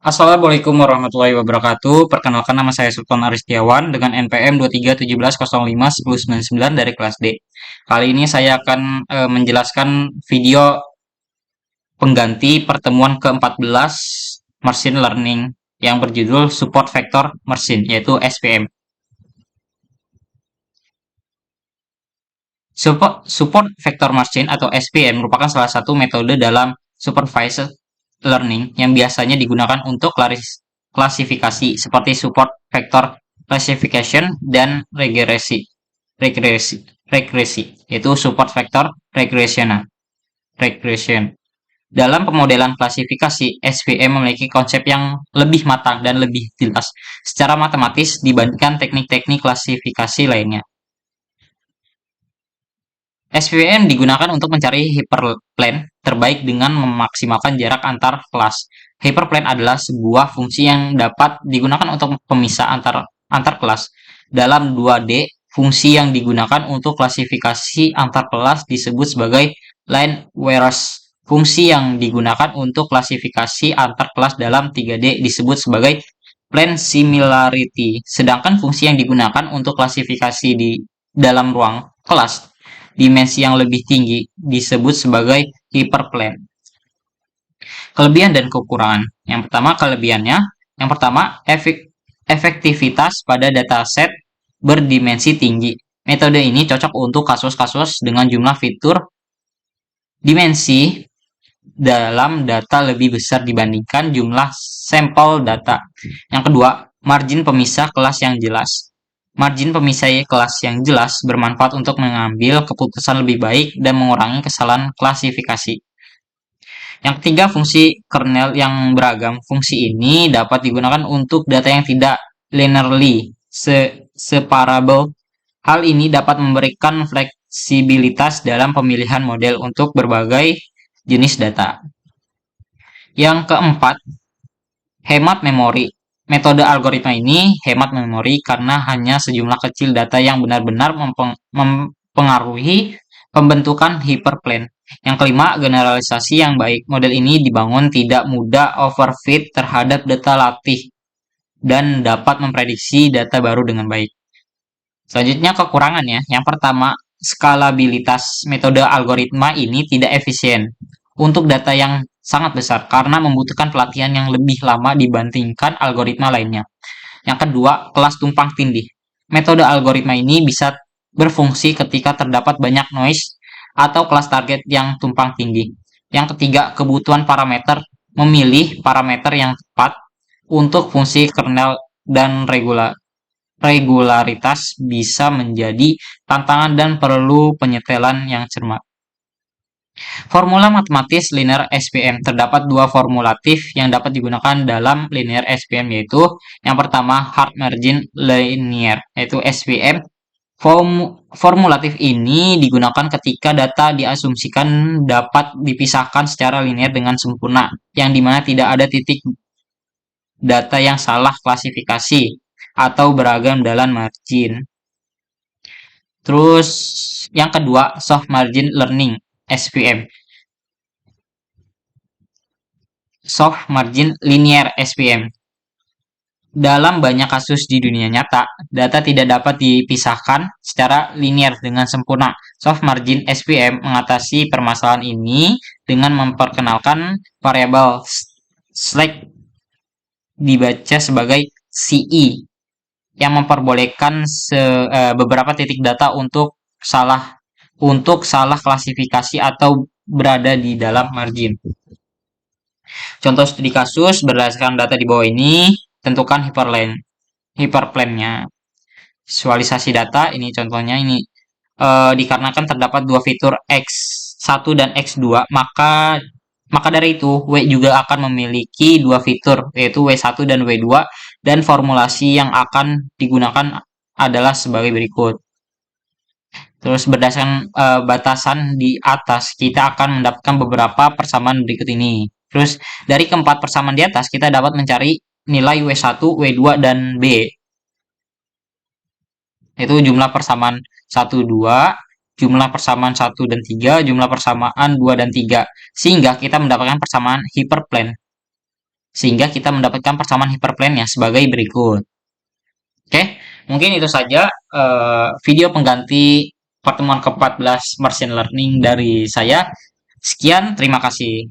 Assalamualaikum warahmatullahi wabarakatuh. Perkenalkan nama saya Sultan Aristiawan dengan NPM 2317051099 dari kelas D. Kali ini saya akan menjelaskan video pengganti pertemuan ke-14 Machine Learning yang berjudul Support Vector Machine, yaitu SVM. Support Vector Machine atau SVM merupakan salah satu metode dalam Supervised Learning yang biasanya digunakan untuk klasifikasi seperti support vector classification dan regresi, yaitu support vector regression. Dalam pemodelan klasifikasi, SVM memiliki konsep yang lebih matang dan lebih jelas secara matematis dibandingkan teknik-teknik klasifikasi lainnya. SVM digunakan untuk mencari hyperplane terbaik dengan memaksimalkan jarak antar kelas. Hyperplane adalah sebuah fungsi yang dapat digunakan untuk pemisah antar kelas. Dalam 2D, fungsi yang digunakan untuk klasifikasi antar kelas disebut sebagai line, whereas fungsi yang digunakan untuk klasifikasi antar kelas dalam 3D disebut sebagai plane similarity. Sedangkan fungsi yang digunakan untuk klasifikasi di dalam ruang kelas dimensi yang lebih tinggi disebut sebagai hyperplane. Kelebihan dan kekurangan. Yang pertama, kelebihannya. Yang pertama, efektivitas pada dataset berdimensi tinggi. Metode ini cocok untuk kasus-kasus dengan jumlah fitur dimensi dalam data lebih besar dibandingkan jumlah sampel data. Yang kedua, margin pemisah kelas yang jelas. Margin pemisah kelas yang jelas bermanfaat untuk mengambil keputusan lebih baik dan mengurangi kesalahan klasifikasi. Yang ketiga, fungsi kernel yang beragam. Fungsi ini dapat digunakan untuk data yang tidak linearly separable. Hal ini dapat memberikan fleksibilitas dalam pemilihan model untuk berbagai jenis data. Yang keempat, hemat memori. Metode algoritma ini hemat memori karena hanya sejumlah kecil data yang benar-benar mempengaruhi pembentukan hyperplane. Yang kelima, generalisasi yang baik. Model ini dibangun tidak mudah overfit terhadap data latih dan dapat memprediksi data baru dengan baik. Selanjutnya kekurangannya. Yang pertama, skalabilitas. Metode algoritma ini tidak efisien untuk data yang sangat besar karena membutuhkan pelatihan yang lebih lama dibandingkan algoritma lainnya. Yang kedua, kelas tumpang tindih. Metode algoritma ini bisa berfungsi ketika terdapat banyak noise atau kelas target yang tumpang tindih. Yang ketiga, kebutuhan parameter. Memilih parameter yang tepat untuk fungsi kernel dan regularitas bisa menjadi tantangan dan perlu penyetelan yang cermat. Formula matematis linear SVM. Terdapat dua formulatif yang dapat digunakan dalam linear SVM, yaitu yang pertama hard margin linear, yaitu SVM. Formulatif ini digunakan ketika data diasumsikan dapat dipisahkan secara linear dengan sempurna, yang dimana tidak ada titik data yang salah klasifikasi atau beragam dalam margin. Terus yang kedua, soft margin learning SVM. Soft margin linear SVM. Dalam banyak kasus di dunia nyata, data tidak dapat dipisahkan secara linear dengan sempurna. Soft margin SVM mengatasi permasalahan ini dengan memperkenalkan variabel slack dibaca sebagai CE yang memperbolehkan beberapa titik data untuk salah klasifikasi atau berada di dalam margin. Contoh studi kasus berdasarkan data di bawah ini, tentukan hyperplane-nya. Visualisasi data ini contohnya ini dikarenakan terdapat dua fitur X1 dan X2, maka dari itu W juga akan memiliki dua fitur, yaitu W1 dan W2, dan formulasi yang akan digunakan adalah sebagai berikut. Terus berdasarkan batasan di atas, kita akan mendapatkan beberapa persamaan berikut ini. Terus dari keempat persamaan di atas, kita dapat mencari nilai W1, W2, dan B. Itu jumlah persamaan 1, 2, jumlah persamaan 1 dan 3, jumlah persamaan 2 dan 3. Sehingga kita mendapatkan persamaan hyperplane. sehingga kita mendapatkan persamaan hyperplane-nya sebagai berikut. Oke, mungkin itu saja video pengganti pertemuan ke-14 machine learning dari saya. Sekian, terima kasih.